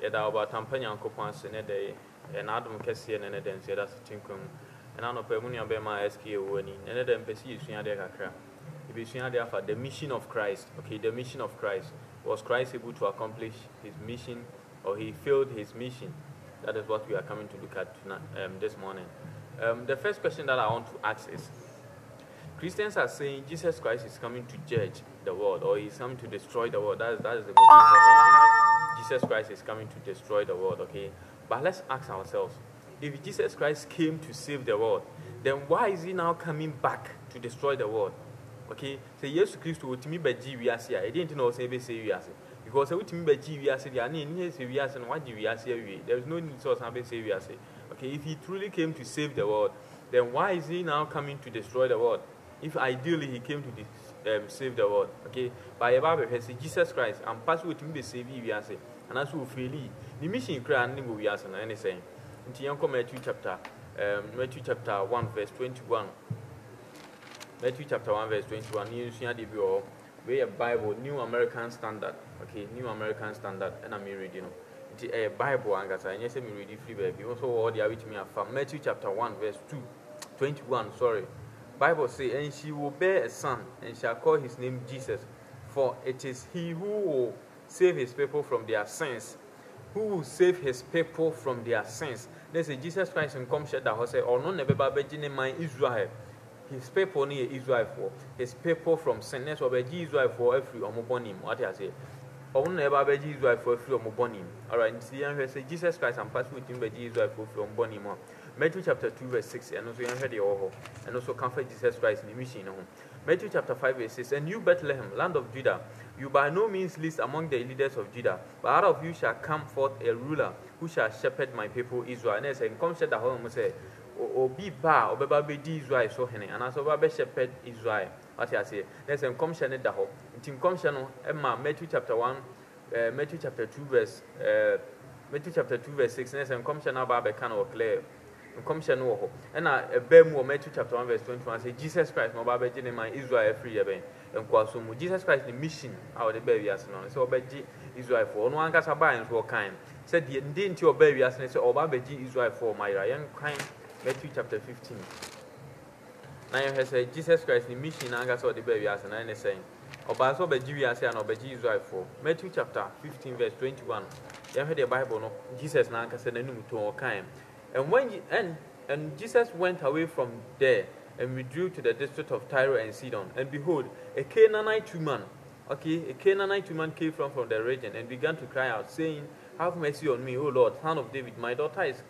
yɛda ɔba tampa nyankopɔn ase ne dɛ n'adom kɛseɛ ne ne dɛ nso yɛda so tinkom ɛna anɔpa mu nuabɛma a SK wɔ ani ne dɛ mpɛ sɛ yɛsua adeɛ kakra yɛbɛsua adeɛ afa the mission of Christ. Okay, the mission of Christ. Was Christ able to accomplish his mission, or he failed his mission? That is what we are coming to look at tonight, this morning. The first question that I want to ask is, Christians are saying Jesus Christ is coming to judge the world, or he's coming to destroy the world. That is the most important thing. Jesus Christ is coming to destroy the world, okay? But let's ask ourselves, if Jesus Christ came to save the world, then why is he now coming back to destroy the world? Okay, so Jesus Christ will to me by GVS. I didn't know say because I would to me by GVS. There is no need to say. Okay, if he truly came to save the world, then why is he now coming to destroy the world? If ideally he came to save the world, okay, by a Bible has Jesus Christ and pass with me save you, and as we feel the mission crying and we ask and anything. Into Matthew chapter 1 verse 21. Matthew chapter 1 verse 21. You see a Bible, New American Standard. Okay, New American Standard, and I'm reading. It's a Bible, and yes, I'm reading free baby. Also, all the which me from Matthew chapter 1 verse 21. Sorry. Bible say, and she will bear a son, and shall call his name Jesus, for it is he who will save his people from their sins. Who will save his people from their sins? They say Jesus Christ and come share that house or no never be my Israel. His people near Israel for his people from sin. That's why Israel for every omobonim. What I say? Or never be Israel for every omobonim. Alright, see, and say Jesus Christ and pass with him by Israel for omobonim. Matthew chapter 2 verse 6, and also you heard the overhaul, and also comfort Jesus Christ in the mission. Matthew chapter 5 verse 6, and you Bethlehem, land of Judah, you by no means least among the leaders of Judah, but out of you shall come forth a ruler who shall shepherd my people Israel. And as I come said the home say, or be bar or be Israel so henny, and as over shepherd Israel. What I say, there's a come shannon the whole. In come shannon, Emma, Matthew chapter 1, Matthew chapter 2 verse, Matthew chapter 2 verse 6, and as I come shannon Baba can or clear. Commission war, and I bear more Matthew chapter 1 verse 21 say Jesus Christ, my Bible, my Israel free again, and Kwasumu. Jesus Christ, the mission, our the baby as known. So, Beji Israel for no one can buy and for kind. Said the didn't your baby as and say, oh, Babaji Israel for my Ryan kind. Matthew chapter 15. Now you have said Jesus Christ, the mission, and I saw the baby as and I saying, or by so Beji as and Obeji Israel for Matthew chapter 15 verse 21. You have the Bible, no Jesus Nanka said a new to kind. And when and Jesus went away from there and withdrew to the district of Tyre and Sidon. And behold, a Canaanite woman, a Canaanite woman came from the region and began to cry out, saying, have mercy on me, O Lord, son of David. My daughter is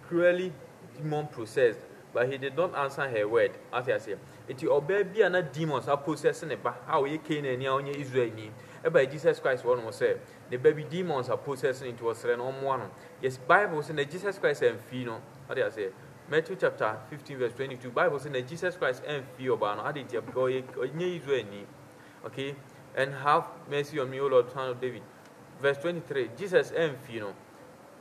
cruelly demon possessed. But he did not answer her word. As I say, it will be another demons are possessing a how ye Canaan and Israel. By Jesus Christ, one was said, the baby demons are possessing into us and on one. Yes, Bible saying that Jesus Christ and Fino. What do I say? Matthew chapter 15, verse 22. Bible saying that Jesus Christ and Fio Bano, I did go Israel. Okay, and have mercy on me, O Lord, son of David. Verse 23. Jesus and Fino.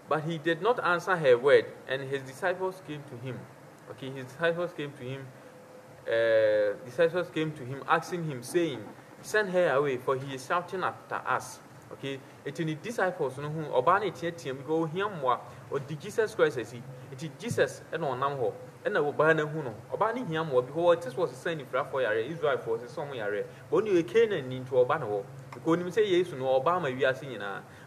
But he did not answer her word, and his disciples came to him. Okay, his disciples came to him, asking him, saying, send her away, for he is shouting after us. Okay, it is the disciples who obey him go him or the Jesus Christ as he. It is Jesus and on Namho, and I will ban a huno, obeying him or because this was a sign for Israel for the song yare. When you came into Obano, because you say yes, no Obama we are singing.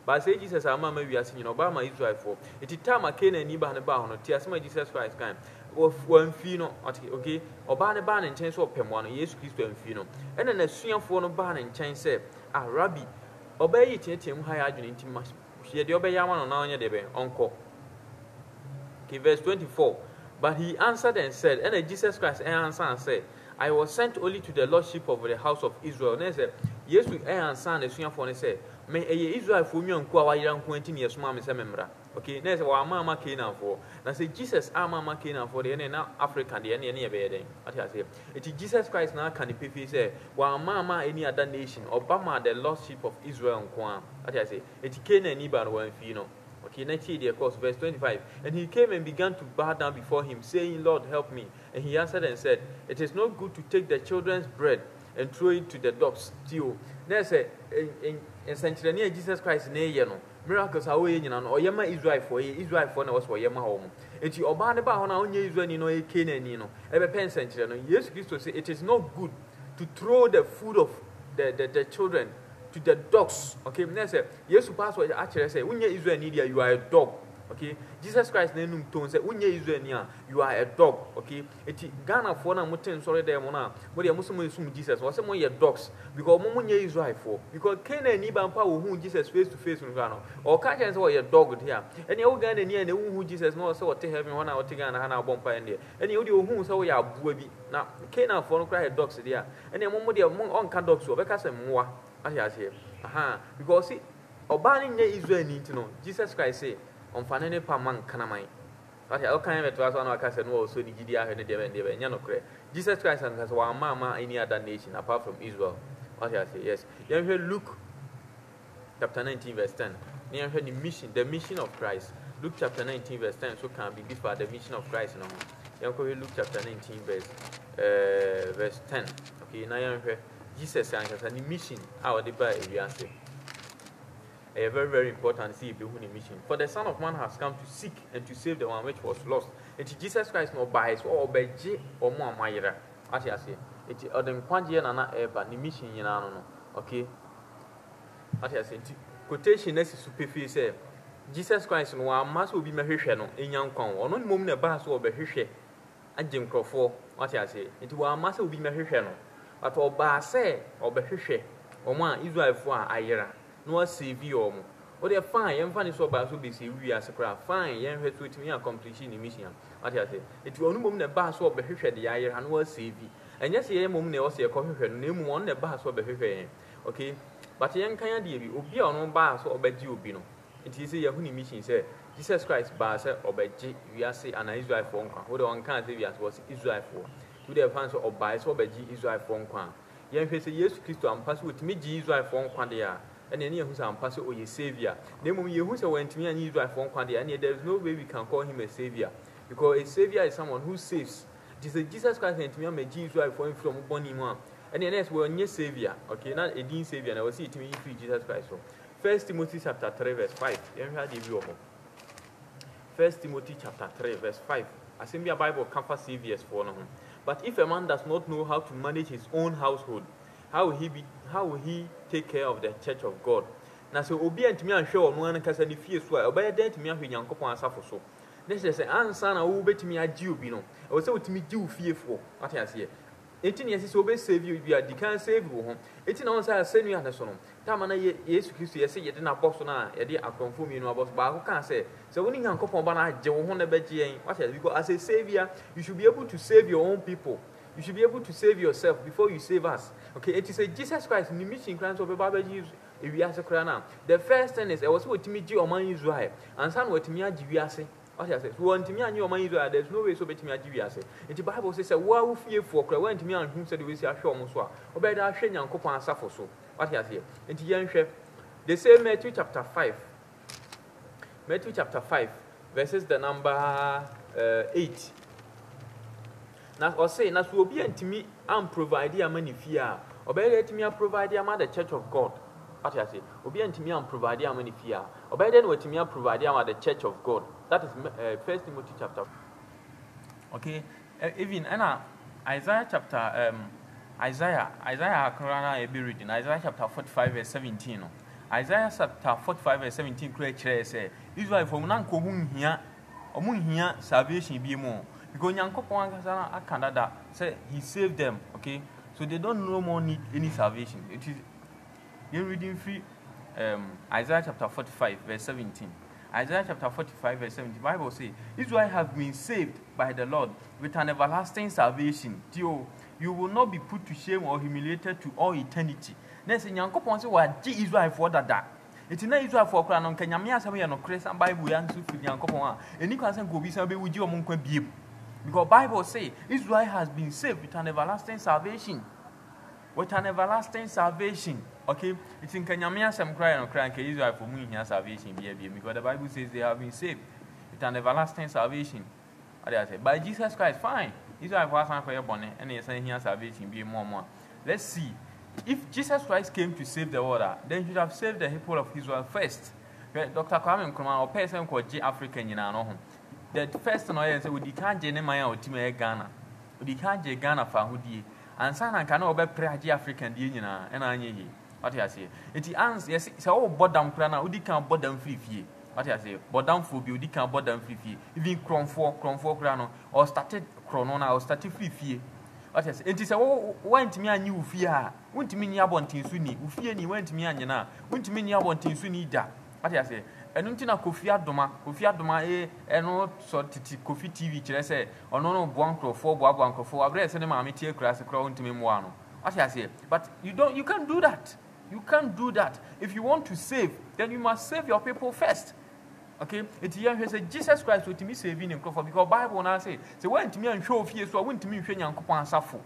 But say Jesus, our mamma we are singing Obama Israel for. It is time I came and Iban about on Tiasma Jesus Christ kind. Of one fino, okay, or ban a ban and change of Pemwana, yes, Christo and Fino. And then a swing for no ban and change said, ah, Rabbi, obey it, him high agent much. She had the obey Yaman on our debe, uncle. Okay, verse 24. But he answered and said, and Jesus Christ answered and said, I was sent only to the lordship of the house of Israel. And I said, yes, we answered and swing for and said, may Israel for me and Kwa young 20 years, mamma, member. Okay, there's our mamma came out for. And I say, Jesus, our mamma came out for the end now African, the any bedding. What I say, it is Jesus Christ now can the say, while mamma any other nation, Obama the lordship of Israel and Kwan. What I say, it came and Iban one Fino. Okay, next year, of course, verse 25. And he came and began to bow down before him, saying, Lord, help me. And he answered and said, it is not good to take the children's bread and throw it to the dogs. Still, there's a in Saint Jesus Christ, miracles are way in an oyama Israel for na was for yama home. And you obana ba on only Israel no a Canaan, ever pen century. Yes, Christ say it is not good to throw the food of the children to the dogs. Okay, let's say yes, pastor actually say, when you Israel need you are a dog. Okay, Jesus Christ name tone say, when you Israel you are a dog. Okay, it Ghana for na mutin sorry there mona, but you Muslim assume Jesus was some your dogs because Munya Israel for because Canaan ni bampa who Jesus face to face with Ghana or catch and say your dog here. And you Ghana near the who Jesus no so what heaven one out Ghana Hana bompa in there. And you do who so ya baby now Canaan for no cry dogs there. And then one among on can dogs so because more. I say, because see, Obani Israel need to know. Jesus Christ say, on Fanene Paman Kanamai. But I can't even trust on our cousin also the Gidia and the Yanokre. Jesus Christ has one mama any other nation apart from Israel. What I say, yes. You hear Luke chapter 19, verse 10. You hear the mission of Christ. Luke chapter 19, verse 10. So can be this for the mission of Christ. You hear Luke chapter 19, verse 10. Okay, now you hear. Jesus has a mission. Our debate is a very, very important see if you mission. For the Son of Man has come to seek and to save the one which was lost. And Jesus Christ no bias or obey or more Mayra. As I say, it's other Quantia and ever the mission you know. Okay. As I say, quotation is superficial say Jesus Christ no one must be Mahishano in young con or not moment a bass or Behishe and Jim Crawford. What I say, it will must be Mahishano. But Oba say, or Behishe, or one Israel for Ayera, no save you or more. Or they're fine, young funny so bad to be serious as a craft. Fine, young head with me accomplishing the mission. What I say, it will only moment the bass or Behishe the Ayera and was save you. And yes, a moment there was a coffee, name one the bass or Behishe. Okay, but young can you be on one bass or Beju Bino. It is a Yahoo mission, say, Jesus Christ bass or Beji, we are say an Israel for one, one can't say as was Israel for. To the fans of bias or by Israel from Kwan. Young face a yes Christo and pass with me Israel from Quandia, and any who's a pass or your savior. The moment you who went to me and Israel from Quandia, and there is no way we can call him a savior because a savior is someone who saves. It is a Jesus Christ and to me, Israel for him from Bonnie. And the next one, yes, savior, okay, not a dean savior, and I will see it to me free Jesus Christ. 1 Timothy chapter 3, verse 5. You heard the view of 1 Timothy chapter 3, verse 5. I send me a Bible comfort saviors for no. But if a man does not know how to manage his own household, how will he take care of the church of God? Now, so obedient to me and show no one can say if you swear, obedient to me and young couple and suffer so. Let's just say, answer, I will bet me a Jew, Bino. I will say to me, Jew fearful. What I say. 18 years is obey save you, you can't save you home. 18 hours I send you at the son. Tamana, yes, you say, you didn't boss on a dear, I confirm you know about, but who can't say. So when you can couple banana, Joe won't bet you, what because as a savior, you should be able to save your own people. You should be able to save yourself before you save us. Okay, it is a Jesus Christ in the mission clans of a Bible Jews. If we ask a crown, the first thing is I was with me, Jew or man Israel, and some with me, Jiviase. What I say, want to me and your man Israel, there's no way so bet me at Jiviase. And the Bible says, why would fear for went to me and whom said we see a show Moswa, or better I shame and couple and suffer so. What I say, and the young chef, they say Matthew chapter 5. Matthew chapter 5, verses the number 8. Now, or say, now, will be to me and provide your money fear, or better to me and provide your mother church of God. What I say, will be to me and provide your money fear, or better to me and provide your mother church of God. That is 1 Timothy chapter. Okay, even Anna, Isaiah chapter, Isaiah, Corona, be reading Isaiah chapter 45, verse 17. Isaiah chapter 45, verse 17, create say, Israel from Nanko here, or moon here, salvation be more. Because Yanko Canada say he saved them, okay? So they don't no more need any salvation. It is you're reading free Isaiah chapter 45, verse 17. Isaiah chapter 45, verse 17. The Bible says, Israel have been saved by the Lord with an everlasting salvation. You will not be put to shame or humiliated to all eternity. Next, Yanko Ponce was Israel for that. It's not Israel for Crown on Kenyamia, some no Chris and Bible and to Yanko. And you can go be somebody with you among Quebec. Because Bible say Israel has been saved with an everlasting salvation. With an everlasting salvation. Okay? It's in Kenyamia some cry and cry Israel for me here salvation. Because the Bible says they have been saved with an everlasting salvation. By Jesus Christ, fine. Israel was for your bonnet and they say here salvation be more. Let's see. If Jesus Christ came to save the world, then he should have saved the people of Israel first. Dr. Kwame Nkrumah or person called G African home. The first no is we can't Maya or Time Ghana. We can't Ghana for Hudi. And Sana can obey Praji African Diana and I ye. What I say? It answers yes, it's all bottom crana, we can't bottom free fee. What I say? Bottom for you, can't bottom free fee. Even Crom 4 crano or started Chronona or started free fee. What I say? It is a went me a new fear. Went me near Bontin Sunni, who fear ni went me and yana. Went me near Bontin Sunni da. What I say? And until Kofi Adoma, no sort of Kofi TV, say, or no Buanco, 4 Buanco, 4 Abres and Mammy Tia Class crown to me one. What I say? But you can't do that. You can't do that. If you want to save, then you must save your people first. Okay? It's here he said Jesus Christ with me saving him because Bible now say when to me and show fear, so I went to me and Copan Safo.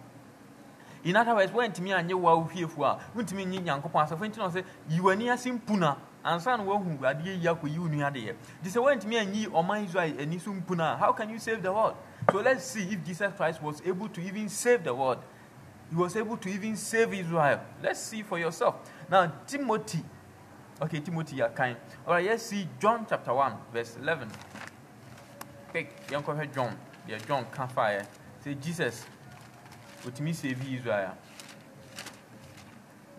In other words, when to me and you were fearful, went to me young Copan Safo, say you were near Simpuna. And son who are dear Yaku, you near there. This went me and ye or my Israel and Nisum Puna. How can you save the world? So let's see if Jesus Christ was able to even save the world. He was able to even save Israel. Let's see for yourself. Now, Timothy. Okay, Timothy, you're kind. All right, let's see John chapter 1, verse 11. Pick, young John. Yeah, John can't fire. Say, Jesus, with me save Israel.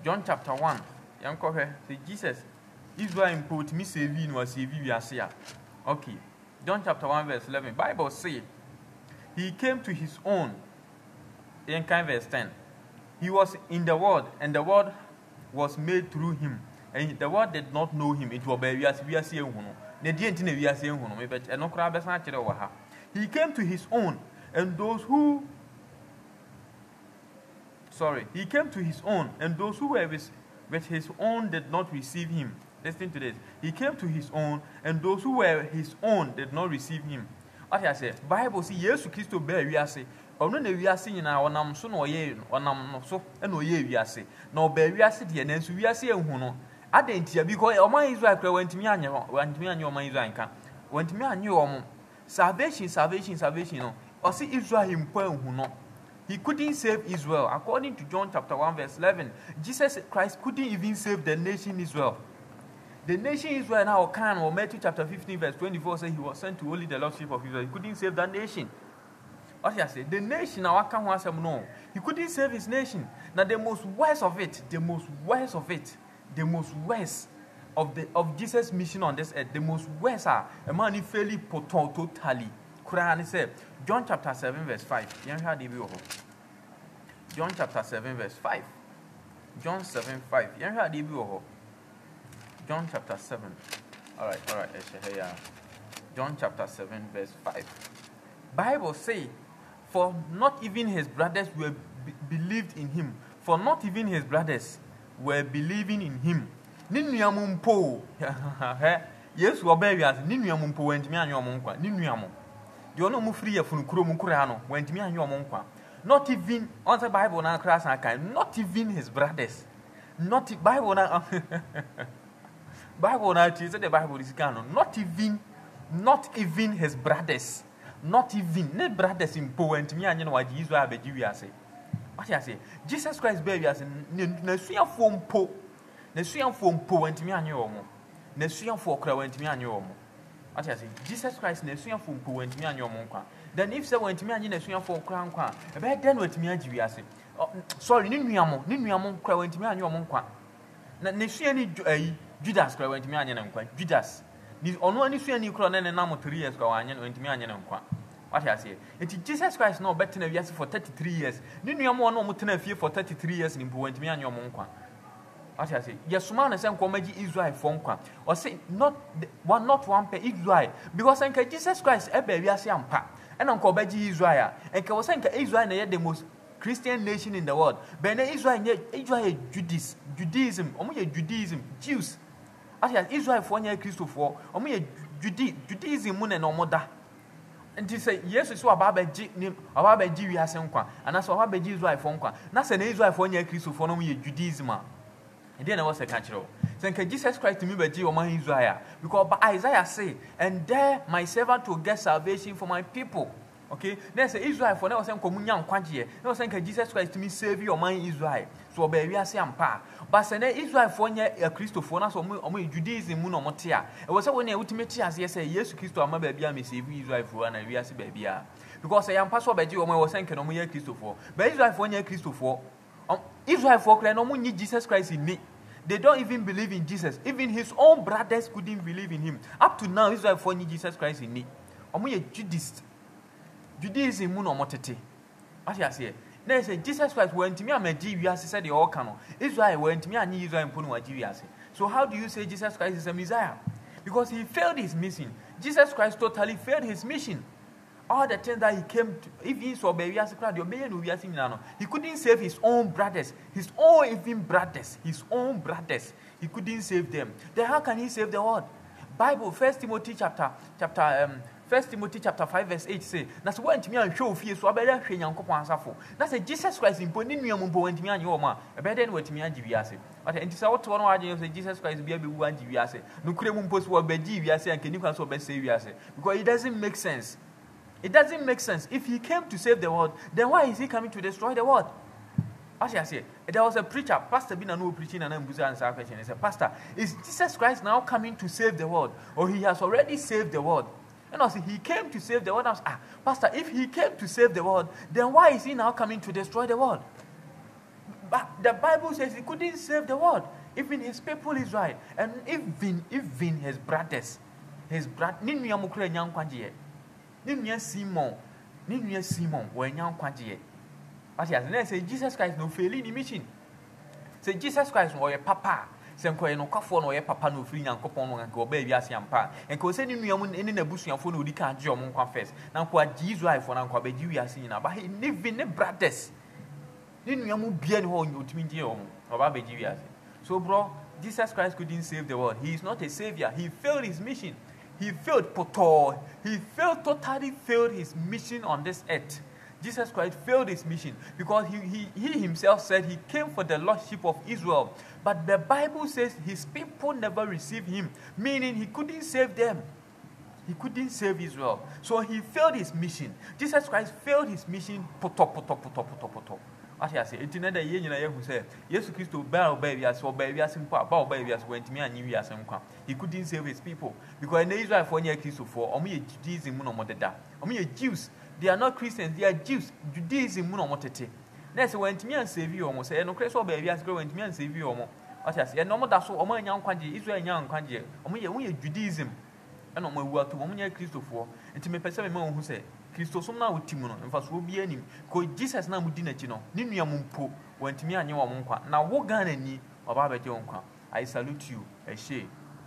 John chapter 1, young say, Jesus. Israel put me saving was saving Yasia. Okay. John chapter 1, verse 11. Bible say he came to his own. In verse 10. He was in the world, and the world was made through him. And the world did not know him. It was by we are seeing who. He came to his own, and those who he came to his own, and those who were with his own did not receive him. Listen to this. He came to his own, and those who were his own did not receive him. What I say? Bible say Jesus Christ bear we are say. Ono na we are say na onam so na oye onam no so e na oye we are say. Na bear we are say de na nso we are say ehunu no. Adentia because oman Israel kra wantimi anye oman Israel nka. Wantimi anye omo. Salvation no. O say Israel mpo ehunu no. He couldn't save Israel. According to John chapter 1 verse 11, Jesus Christ couldn't even save the nation Israel. The nation Israel now can, or Matthew chapter 15 verse 24 says he was sent to only the lost sheep of Israel. He couldn't save that nation. What I say? The nation now can't want him no. He couldn't save his nation. Now the most worst of Jesus' mission on this earth, the most worst are a man fairly totally. Quran said John chapter 7 verse 5. John chapter 7 verse 5. John 7 5. John chapter 7. All right. John chapter 7 verse 5. Bible say, for not even his brothers were believed in him. For not even his brothers were believing in him. Ninuamumpo. Yes, we obey us. Ninuamumpo went me and your monqua. Ninuamu. You know, free of Kurano went me and your monqua. Not even on the Bible now, class and kind. Not even his brothers. Not Bible now. Bible now says the Bible is canon. Not even his brothers. Not even brothers in po and me and you know what Israel be you say. What I say? Jesus Christ baby as na suya form po. Na suya form po and me and you omo. Na suya for kra and me and you omo. What I say? Jesus Christ na suya form po and me and you omo kwa. Then if say went me and na suya for kra kwa, e be then what me and you say. Sorry, ni nuamo kra and me and you omo kwa. Na suya ni Judas kra went me anya nkwa. Judas. Ni ono ani so ani kra na nam 3 years kwa anya went me anya nkwa. What I say? It Jesus Christ no better na wiase for 33 years. Ni nuamo no mutena fie for 33 years ni went me anya nkwa. What I say? Yesuma na say nkwa magi Israel for nkwa. Or say not one per Israel because enka Jesus Christ e ba wiase ampa. E na nkwa bagi Israel. Enka was enka Israel na the most Christian nation in the world. But Israel Judaism, Judaism, Jews. As Israel for Christopher, Judaism mun and omoda. And to say yes, it's about G as unqua, and that's what Israel for unqua. That's an Israel for Christopher, no Judaism. And then I was a catcher. Thank Jesus Christ to me by G or my Israel. Because Isaiah say, and there my servant will get salvation for my people. Okay, there's Israel for now saying communion quantie. No saying Jesus Christ to me save your mind Israel. So baby I say ampa. But say Israel for a Christopher na so omo Judaism mu no motia. E was say when e ultimate as say Jesus Christ ama baby am save Israel for na we ase baby a. Because say ampa so baby omo was saying ke no mo ye Christopher. But Israel for nya Christopher. Israel for clear no mo ni Jesus Christ in me. They don't even believe in Jesus. Even his own brothers couldn't believe in him. Up to now Israel for ni Jesus Christ in me. Omo ye Judaist. Judaism mu no motete. What you say? Now say Jesus Christ went to me am a said the all canon. Israel went to me and Israel put no GBS. So how do you say Jesus Christ is a Messiah? Because he failed his mission. Jesus Christ totally failed his mission. All the things that he came to, if he saw baby as crowd, he couldn't save his own brothers, his own even brothers, his own brothers. He couldn't save them. Then how can he save the world? Bible, 1 Timothy chapter 5 verse 8 say, that's when to me and show fear so better train young couple answer for. That's a Jesus Christ in putting me on point me and your ma. A better than what me and GBS. But it is out to one idea of Jesus Christ be able to one GBS. No cream post what be GBS and can you cancel best say because it doesn't make sense. It doesn't make sense. If he came to save the world, then why is he coming to destroy the world? As I say, there was a preacher, Pastor Bina, no preaching, and I'm answer question. He said, Pastor, is Jesus Christ now coming to save the world, or he has already saved the world? And I said, he came to save the world. I was, Pastor, if he came to save the world, then why is he now coming to destroy the world? But the Bible says he couldn't save the world. Even his people Israel, and even his brothers, Simon, when young quantie. But he has said Jesus Christ no failing in mission. Say Jesus Christ or your papa. Senko no kafo no ye papa no free nyankopon no go ba wiase ampa enko se ni nuamu eni na busuafo no odi ka age omon kwa first na kwa Israel for na kwa ba ji wiase nyina ba he never ne brothers ni nuamu bia ne ho otimi ngie omon oba ba ji wiase. So bro, Jesus Christ couldn't save the world. He is not a savior. He failed his mission. He failed totally failed his mission on this earth. Jesus Christ failed his mission because he himself said he came for the lordship of Israel. But the Bible says his people never received him, meaning he couldn't save them. He couldn't save Israel. So he failed his mission. Jesus Christ failed his mission. What I say, it's another year who said, Yes, Christ, baby, as well, baby, as simple about baby as went to me and you as he couldn't save his people because in Israel for near Christ for only Judaism monomoda. Only Jews. They are not Christians, they are Jews. Judaism monomotete. Next went to me and save you almost. And no Christ or baby as growing to me and save you almost. What I say, and no more that's all my young quanti, Israel young quanti, only Judaism. And on my word to woman Christopher, and to me, person who say, Christosum now with Timono, and first will be any. Because Jesus now with dinner, Ninia Mumpo, went to me and your monk. Now, what gun and ye, or Baba Jonka. I salute you, a shame.